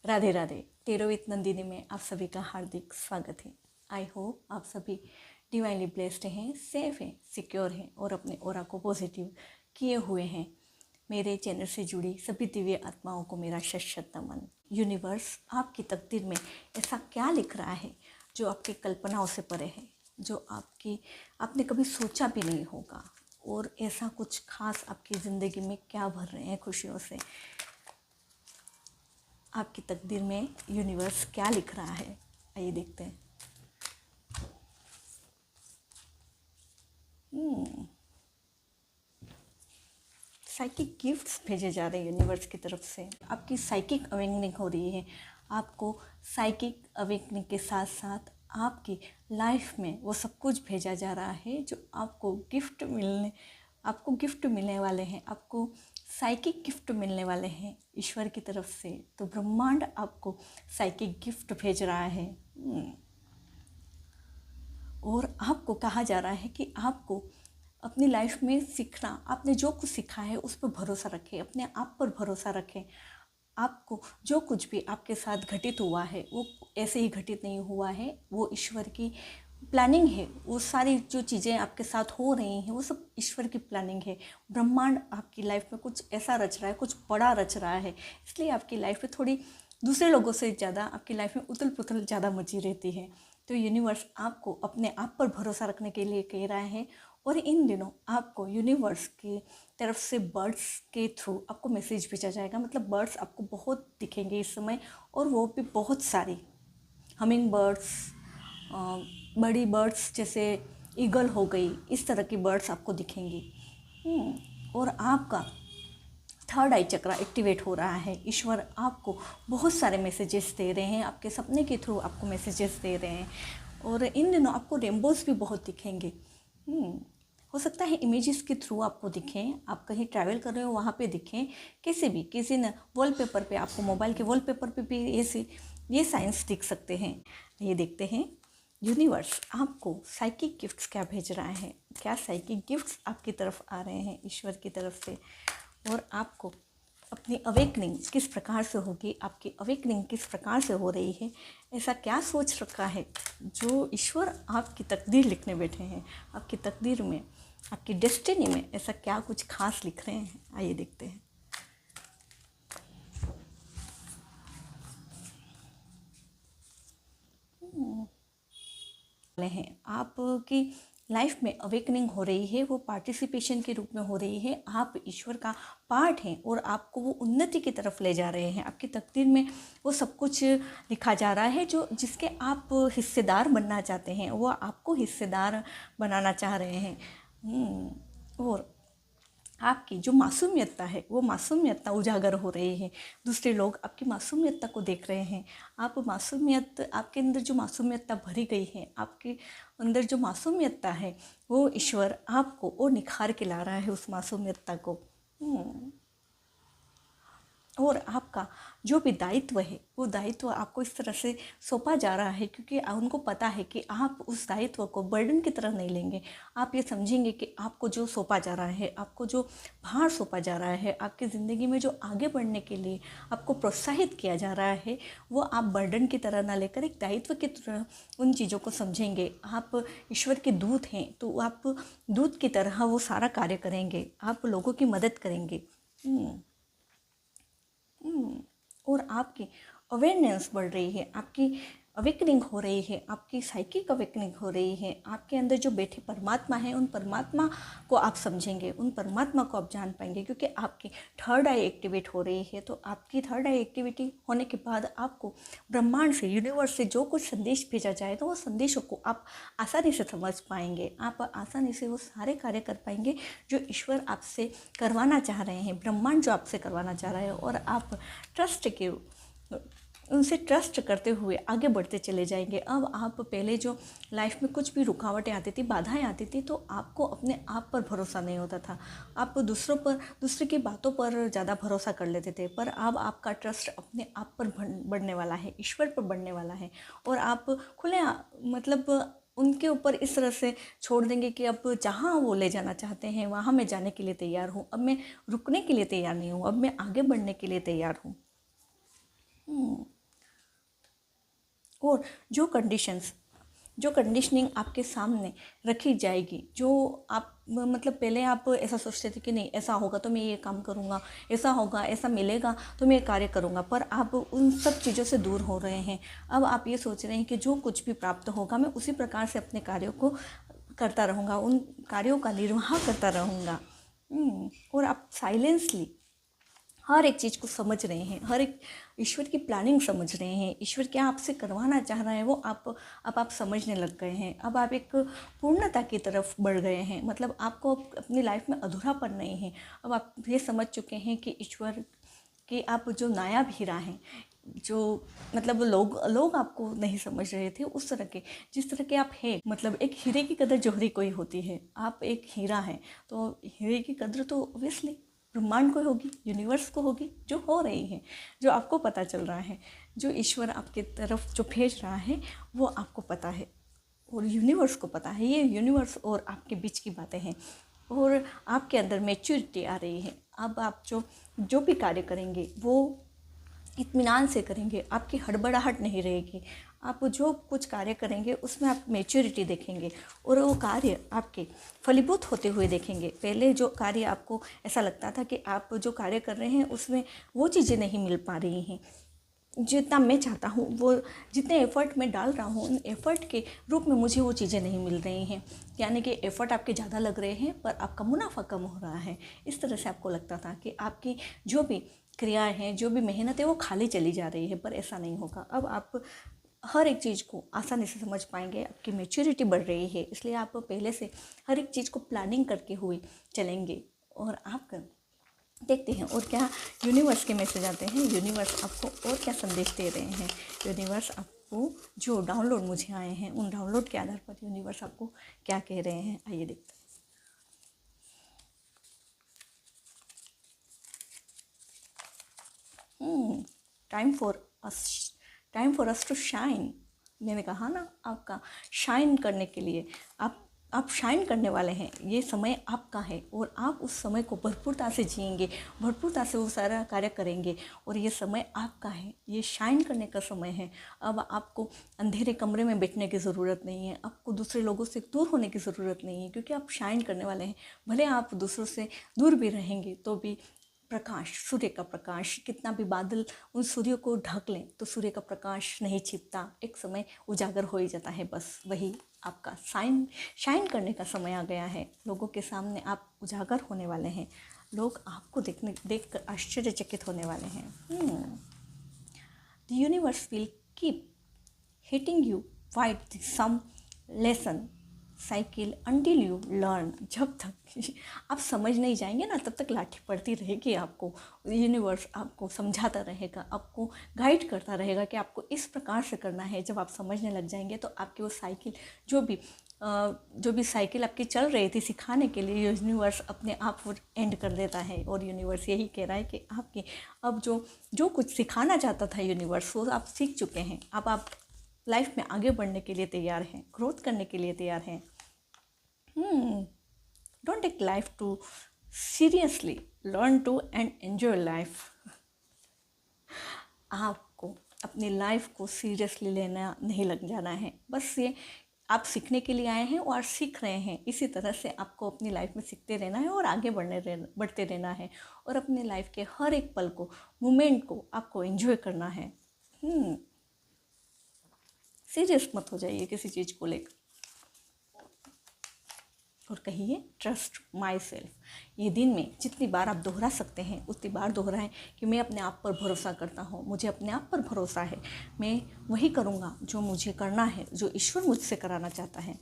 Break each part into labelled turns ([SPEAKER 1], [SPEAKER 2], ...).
[SPEAKER 1] Radhe Radhe. Tarot with Nandini में आप सभी का हार्दिक स्वागत है। आई होप आप सभी डिवाइनली ब्लेस्ड हैं, सेफ हैं, सिक्योर हैं और अपने ऑरा को पॉजिटिव किए हुए हैं। मेरे चैनल से जुड़ी सभी दिव्य आत्माओं को मेरा शत नमन। यूनिवर्स आपकी तकदीर में ऐसा क्या लिख रहा है जो आपकी कल्पनाओं से परे है, जो आपने कभी सोचा भी नहीं होगा, और ऐसा कुछ खास आपकी ज़िंदगी में क्या भर रहे हैं खुशियों से। आपकी तकदीर में यूनिवर्स क्या लिख रहा है, आइए देखते हैं। साइकिक गिफ्ट्स भेजे जा रहे हैं यूनिवर्स की तरफ से। आपकी साइकिक अवेकनिंग हो रही है। आपको साइकिक अवेकनिंग के साथ साथ आपकी लाइफ में वो सब कुछ भेजा जा रहा है जो आपको गिफ्ट मिलने वाले हैं। आपको साइकिक गिफ्ट मिलने वाले हैं ईश्वर की तरफ से। तो ब्रह्मांड आपको साइकिक गिफ्ट भेज रहा है। और आपको कहा जा रहा है कि आपको अपनी लाइफ में सीखना, आपने जो कुछ सीखा है उस पर भरोसा रखें, अपने आप पर भरोसा रखें। आपको जो कुछ भी आपके साथ घटित हुआ है वो ऐसे ही घटित नहीं हुआ है, वो ईश्वर की प्लानिंग है। वो सारी जो चीज़ें आपके साथ हो रही हैं वो सब ईश्वर की प्लानिंग है। ब्रह्मांड आपकी लाइफ में कुछ ऐसा रच रहा है, कुछ बड़ा रच रहा है। इसलिए आपकी लाइफ में थोड़ी दूसरे लोगों से ज़्यादा आपकी लाइफ में उथल पुथल ज़्यादा मची रहती है। तो यूनिवर्स आपको अपने आप पर भरोसा रखने के लिए कह रहा है। और इन दिनों आपको यूनिवर्स की तरफ से बर्ड्स के थ्रू आपको मैसेज भेजा जाएगा। मतलब बर्ड्स आपको बहुत दिखेंगे इस समय, और वो भी बहुत सारी हमिंग बर्ड्स, बड़ी बर्ड्स जैसे ईगल हो गई, इस तरह की बर्ड्स आपको दिखेंगी। और आपका थर्ड आई चक्रा एक्टिवेट हो रहा है। ईश्वर आपको बहुत सारे मैसेजेस दे रहे हैं, आपके सपने के थ्रू आपको मैसेजेस दे रहे हैं। और इन दिनों आपको रेनबोज भी बहुत दिखेंगे। हो सकता है इमेजेस के थ्रू आपको दिखें, आप कहीं ट्रैवल कर रहे हो वहाँ पे दिखें, किसी न वॉलपेपर पे, आपको मोबाइल के वॉलपेपर पे भी ये साइंस दिख सकते हैं। ये देखते हैं यूनिवर्स आपको साइकिक गिफ्ट्स क्या भेज रहा है। क्या साइकिक गिफ्ट्स आपकी तरफ आ रहे हैं ईश्वर की तरफ से, और आपको अपनी अवेकनिंग किस प्रकार से होगी, आपकी अवेकनिंग किस प्रकार से हो रही है। ऐसा क्या सोच रखा है जो ईश्वर आपकी तकदीर लिखने बैठे हैं। आपकी तकदीर में, आपकी डेस्टिनी में ऐसा क्या कुछ खास लिख रहे हैं, आइए देखते हैं। आपकी लाइफ में अवेकनिंग हो रही है, वो पार्टिसिपेशन के रूप में हो रही है। आप ईश्वर का पार्ट हैं और आपको वो उन्नति की तरफ ले जा रहे हैं। आपकी तकदीर में वो सब कुछ लिखा जा रहा है जो जिसके आप हिस्सेदार बनना चाहते हैं, वो आपको हिस्सेदार बनाना चाह रहे हैं। और आपकी जो मासूमियतता है वो मासूमियतता उजागर हो रही है। दूसरे लोग आपकी मासूमियतता को देख रहे हैं। आपके अंदर जो मासूमियतता भरी गई है, आपके अंदर जो मासूमियतता है, वो ईश्वर आपको और निखार के ला रहा है उस मासूमियतता को। और आपका जो भी दायित्व है वो दायित्व आपको इस तरह से सौंपा जा रहा है क्योंकि उनको पता है कि आप उस दायित्व को बर्डन की तरह नहीं लेंगे। आप ये समझेंगे कि आपको जो सौंपा जा रहा है, आपको जो भार सौंपा जा रहा है, आपकी ज़िंदगी में जो आगे बढ़ने के लिए आपको प्रोत्साहित किया जा रहा है, वो आप बर्डन की तरह ना लेकर एक दायित्व की तरह उन चीज़ों को समझेंगे। आप ईश्वर के दूत हैं तो आप दूत की तरह वो सारा कार्य करेंगे, आप लोगों की मदद करेंगे। और आपकी अवेयरनेस बढ़ रही है, आपकी अवेकनिंग हो रही है, आपकी साइकिक अवेकनिंग हो रही है। आपके अंदर जो बैठे परमात्मा है, उन परमात्मा को आप समझेंगे, उन परमात्मा को आप जान पाएंगे क्योंकि आपकी थर्ड आई एक्टिवेट हो रही है। तो आपकी थर्ड आई एक्टिविटी होने के बाद आपको ब्रह्मांड से, यूनिवर्स से जो कुछ संदेश भेजा जाएगा वो संदेशों को आप आसानी से समझ पाएंगे। आप आसानी से वो सारे कार्य कर पाएंगे जो ईश्वर आपसे करवाना चाह रहे हैं, ब्रह्मांड जो आपसे करवाना चाह रहा है। और आप उनसे ट्रस्ट करते हुए आगे बढ़ते चले जाएंगे। अब आप पहले जो लाइफ में कुछ भी रुकावटें आती थी, बाधाएं आती थी, तो आपको अपने आप पर भरोसा नहीं होता था। आप दूसरे की बातों पर ज़्यादा भरोसा कर लेते थे। पर अब आपका ट्रस्ट अपने आप पर बढ़ने वाला है, ईश्वर पर बढ़ने वाला है। और आप खुले मतलब उनके ऊपर इस तरह से छोड़ देंगे कि अब जहाँ वो ले जाना चाहते हैं वहाँ मैं जाने के लिए तैयार हूँ। अब मैं रुकने के लिए तैयार नहीं हूँ, अब मैं आगे बढ़ने के लिए तैयार हूँ। और जो कंडीशनिंग आपके सामने रखी जाएगी, जो आप मतलब पहले आप ऐसा सोचते थे कि नहीं ऐसा होगा तो मैं ये काम करूँगा, ऐसा होगा, ऐसा मिलेगा तो मैं ये कार्य करूँगा, पर आप उन सब चीज़ों से दूर हो रहे हैं। अब आप ये सोच रहे हैं कि जो कुछ भी प्राप्त होगा मैं उसी प्रकार से अपने कार्यों को करता रहूँगा, उन कार्यों का निर्वाह करता रहूँगा। और आप साइलेंसली हर एक चीज़ को समझ रहे हैं, हर एक ईश्वर की प्लानिंग समझ रहे हैं, ईश्वर क्या आपसे करवाना चाह रहा है वो आप समझने लग गए हैं। अब आप एक पूर्णता की तरफ बढ़ गए हैं, मतलब आपको अपनी लाइफ में अधूरापन नहीं है। अब आप ये समझ चुके हैं कि ईश्वर के आप जो नायाब हीरा हैं, जो मतलब लोग आपको नहीं समझ रहे थे उस तरह के, जिस तरह के आप हैं, मतलब एक हीरे की कदर जौहरी को ही होती है। आप एक हीरा हैं तो हीरे की कदर तो ऑब्वियसली ब्रह्मांड को होगी, यूनिवर्स को होगी, जो हो रही है, जो आपको पता चल रहा है, जो ईश्वर आपके तरफ जो भेज रहा है वो आपको पता है और यूनिवर्स को पता है। ये यूनिवर्स और आपके बीच की बातें हैं और आपके अंदर मैच्योरिटी आ रही है। अब आप जो भी कार्य करेंगे वो इत्मीनान से करेंगे, आपकी हड़बड़ाहट नहीं रहेगी। आप जो कुछ कार्य करेंगे उसमें आप मैच्योरिटी देखेंगे और वो कार्य आपके फलीभूत होते हुए देखेंगे। पहले जो कार्य आपको ऐसा लगता था कि आप जो कार्य कर रहे हैं उसमें वो चीज़ें नहीं मिल पा रही हैं जितना मैं चाहता हूँ, वो जितने एफ़र्ट मैं डाल रहा हूँ उन एफ़र्ट के रूप में मुझे वो चीज़ें नहीं मिल रही हैं, यानी कि एफ़र्ट आपके ज़्यादा लग रहे हैं पर आपका मुनाफा कम हो रहा है। इस तरह से आपको लगता था कि आपकी जो भी क्रियाएं हैं, जो भी मेहनत है वो खाली चली जा रही है, पर ऐसा नहीं होगा। अब आप हर एक चीज़ को आसानी से समझ पाएंगे, आपकी मैच्योरिटी बढ़ रही है, इसलिए आप पहले से हर एक चीज़ को प्लानिंग करके हुए चलेंगे और आप देखते हैं और क्या यूनिवर्स के मैसेज आते हैं, यूनिवर्स आपको और क्या संदेश दे रहे हैं। यूनिवर्स आपको जो डाउनलोड मुझे आए हैं उन डाउनलोड के आधार पर यूनिवर्स आपको क्या कह रहे हैं, आइए देखते हैं। Time for us to shine. मैंने कहा ना, आपका शाइन करने के लिए आप शाइन करने वाले हैं। ये समय आपका है और आप उस समय को भरपूरता से जिएंगे, भरपूरता से वो सारा कार्य करेंगे और ये समय आपका है, ये शाइन करने का समय है। अब आपको अंधेरे कमरे में बैठने की ज़रूरत नहीं है, आपको दूसरे लोगों से दूर होने की ज़रूरत नहीं है, क्योंकि आप शाइन करने वाले हैं। भले आप दूसरों से दूर भी रहेंगे तो भी प्रकाश, सूर्य का प्रकाश, कितना भी बादल उन सूर्य को ढक लें तो सूर्य का प्रकाश नहीं छिपता, एक समय उजागर हो ही जाता है। बस वही आपका शाइन करने का समय आ गया है। लोगों के सामने आप उजागर होने वाले हैं, लोग आपको देखकर आश्चर्यचकित होने वाले हैं। The universe will keep hitting you with some lesson cycle until you learn. जब तक आप समझ नहीं जाएंगे ना तब तक लाठी पड़ती रहेगी आपको। यूनिवर्स आपको समझाता रहेगा, आपको गाइड करता रहेगा कि आपको इस प्रकार से करना है। जब आप समझने लग जाएंगे तो आपकी वो साइकिल, जो भी साइकिल आपकी चल रही थी सिखाने के लिए, यूनिवर्स अपने आप वो एंड कर देता है। और यूनिवर्स यही कह रहा है कि आपके अब जो कुछ सिखाना चाहता था यूनिवर्स वो आप सीख चुके हैं। अब आप लाइफ में आगे बढ़ने के लिए तैयार हैं, ग्रोथ करने के लिए तैयार हैं। Don't take life too seriously, learn to and enjoy life. आपको अपनी लाइफ को सीरियसली लेना नहीं लग जाना है, बस ये आप सीखने के लिए आए हैं और सीख रहे हैं। इसी तरह से आपको अपनी लाइफ में सीखते रहना है और आगे बढ़ते रहना है और अपनी लाइफ के हर एक पल को, मोमेंट को आपको एंजॉय करना है। सीरियस मत हो जाइए किसी चीज़ को लेकर और कहिए ट्रस्ट माई सेल्फ। ये दिन में जितनी बार आप दोहरा सकते हैं उतनी बार दोहराएं कि मैं अपने आप पर भरोसा करता हूँ, मुझे अपने आप पर भरोसा है, मैं वही करूँगा जो मुझे करना है, जो ईश्वर मुझसे कराना चाहता है।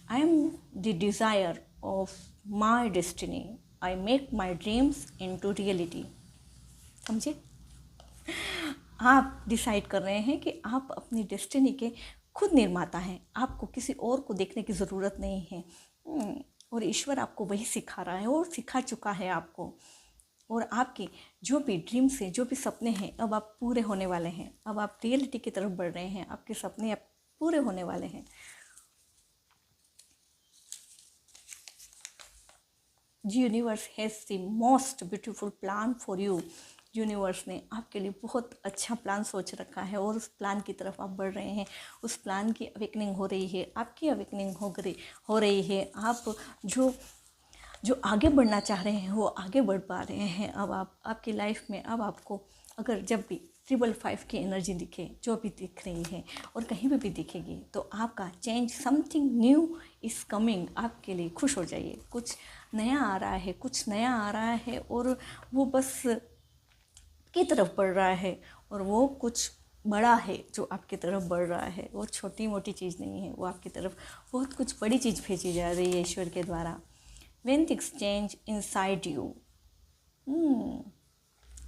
[SPEAKER 1] I am the desire of my destiny, I make my dreams into reality. समझे? आप डिसाइड कर रहे हैं कि आप अपनी डेस्टिनी के खुद निर्माता हैं, आपको किसी और को देखने की ज़रूरत नहीं है। और ईश्वर आपको वही सिखा रहा है और सिखा चुका है आपको। और आपके जो भी ड्रीम्स हैं, जो भी सपने हैं, अब आप पूरे होने वाले हैं। अब आप रियलिटी की तरफ बढ़ रहे हैं, आपके सपने अब पूरे होने वाले हैं। The universe has the most beautiful plan for you. Universe ने आपके लिए बहुत अच्छा प्लान सोच रखा है और उस प्लान की तरफ आप बढ़ रहे हैं। उस प्लान की अवेकनिंग हो रही है, आपकी अवेकनिंग हो रही है। आप जो आगे बढ़ना चाह रहे हैं वो आगे बढ़ पा रहे हैं। अब आप आपकी लाइफ में अब आपको अगर जब भी 555 की एनर्जी दिखे, जो भी दिख रही है और कहीं भी दिखेगी, तो आपका change, something new is coming. आपके लिए खुश हो जाइए, कुछ नया आ रहा है, कुछ नया आ रहा है और वो बस की तरफ बढ़ रहा है। और वो कुछ बड़ा है जो आपकी तरफ बढ़ रहा है, वो छोटी मोटी चीज़ नहीं है, वो आपकी तरफ बहुत कुछ बड़ी चीज़ भेजी जा रही है ईश्वर के द्वारा। When things change inside you,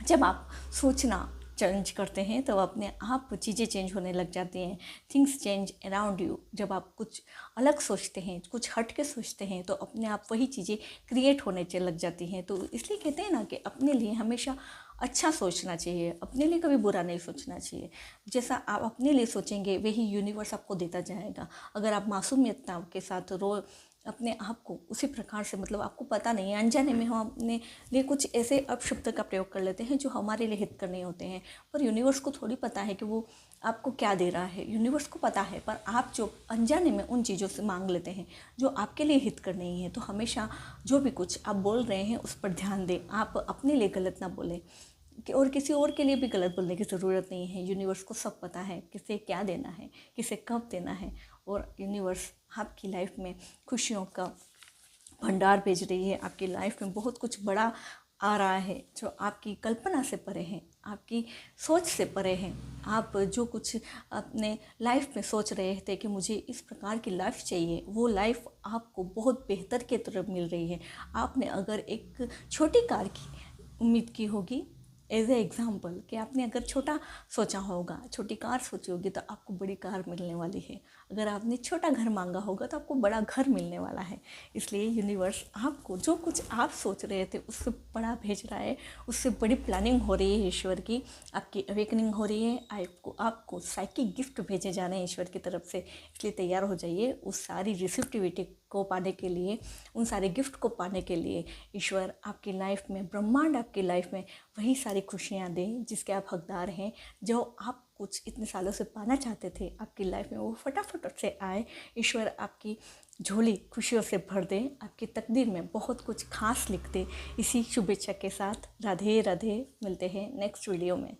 [SPEAKER 1] जब आप सोचना चेंज करते हैं तो अपने आप चीज़ें चेंज होने लग जाती हैं। Things change around you. जब आप कुछ अलग सोचते हैं, कुछ हट के सोचते हैं, तो अपने आप वही चीज़ें क्रिएट होने लग जाती हैं। तो इसलिए कहते हैं ना कि अपने लिए हमेशा अच्छा सोचना चाहिए, अपने लिए कभी बुरा नहीं सोचना चाहिए। जैसा आप अपने लिए सोचेंगे वही यूनिवर्स आपको देता जाएगा। अगर आप मासूमियत के साथ अपने आप को उसी प्रकार से, मतलब आपको पता नहीं है, अनजाने में हम अपने लिए कुछ ऐसे अपशब्द का प्रयोग कर लेते हैं जो हमारे लिए हित करने होते हैं, पर यूनिवर्स को थोड़ी पता है कि वो आपको क्या दे रहा है। यूनिवर्स को पता है, पर आप जो अनजाने में उन चीज़ों से मांग लेते हैं जो आपके लिए हित कर नहीं है। तो हमेशा जो भी कुछ आप बोल रहे हैं उस पर ध्यान दें। आप अपने लिए गलत ना बोलें और किसी और के लिए भी गलत बोलने की ज़रूरत नहीं है। यूनिवर्स को सब पता है किसे क्या देना है, किसे कब देना है। और यूनिवर्स आपकी लाइफ में खुशियों का भंडार भेज रही है। आपकी लाइफ में बहुत कुछ बड़ा आ रहा है जो आपकी कल्पना से परे हैं, आपकी सोच से परे हैं। आप जो कुछ अपने लाइफ में सोच रहे थे कि मुझे इस प्रकार की लाइफ चाहिए, वो लाइफ आपको बहुत बेहतर की तरफ मिल रही है। आपने अगर एक छोटी कार की उम्मीद की होगी, एज ए एग्ज़ाम्पल, कि आपने अगर छोटा सोचा होगा, छोटी कार सोची होगी, तो आपको बड़ी कार मिलने वाली है। अगर आपने छोटा घर मांगा होगा तो आपको बड़ा घर मिलने वाला है। इसलिए यूनिवर्स आपको जो कुछ आप सोच रहे थे उससे बड़ा भेज रहा है, उससे बड़ी प्लानिंग हो रही है ईश्वर की। आपकी अवेकनिंग हो रही है। आपको साइकिक गिफ्ट भेजे जा रहे हैं ईश्वर की तरफ से। इसलिए तैयार हो जाइए उस सारी रिसिप्टिविटी को पाने के लिए, उन सारे गिफ्ट को पाने के लिए। ईश्वर आपकी लाइफ में, ब्रह्मांड आपकी लाइफ में वही सारी खुशियाँ दें जिसके आप हकदार हैं। जो आप कुछ इतने सालों से पाना चाहते थे आपकी लाइफ में, वो फटाफट से आए। ईश्वर आपकी झोली खुशियों से भर दे, आपकी तकदीर में बहुत कुछ खास लिख दे। इसी शुभेच्छा के साथ राधे राधे। मिलते हैं नेक्स्ट वीडियो में।